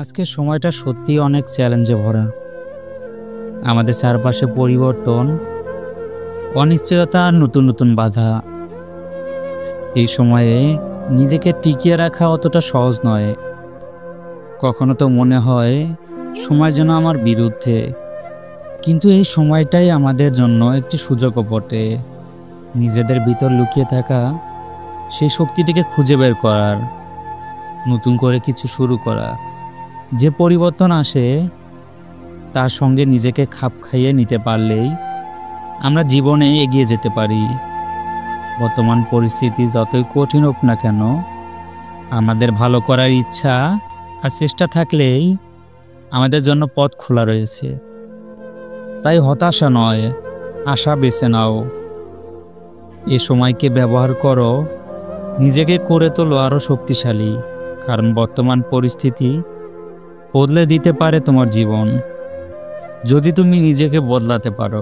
আজকের সময়টা সত্যিই অনেক চ্যালেঞ্জে ভরা। আমাদের চারপাশে পরিবর্তন, অনিশ্চয়তা আর নতুন নতুন বাধা। এই সময়ে নিজেকে টিকিয়ে রাখা অতটা সহজ নয়। কখনো তো মনে হয় সময় যেন আমার বিরুদ্ধে, কিন্তু এই সময়টাই আমাদের জন্য একটি সুযোগও বটে। নিজেদের ভিতর লুকিয়ে থাকা সেই শক্তিটিকে খুঁজে বের করার, নতুন করে কিছু শুরু করা। যে পরিবর্তন আসে তার সঙ্গে নিজেকে খাপ খাইয়ে নিতে পারলেই আমরা জীবনে এগিয়ে যেতে পারি। বর্তমান পরিস্থিতি যতই কঠিন হোক না কেন, আমাদের ভালো করার ইচ্ছা আর চেষ্টা থাকলেই আমাদের জন্য পথ খোলা রয়েছে। তাই হতাশা নয়, আশা বেছে নাও। এ সময়কে ব্যবহার করো, নিজেকে করে তোলো আরও শক্তিশালী, কারণ বর্তমান পরিস্থিতি বদলে দিতে পারে তোমার জীবন, যদি তুমি নিজেকে বদলাতে পারো।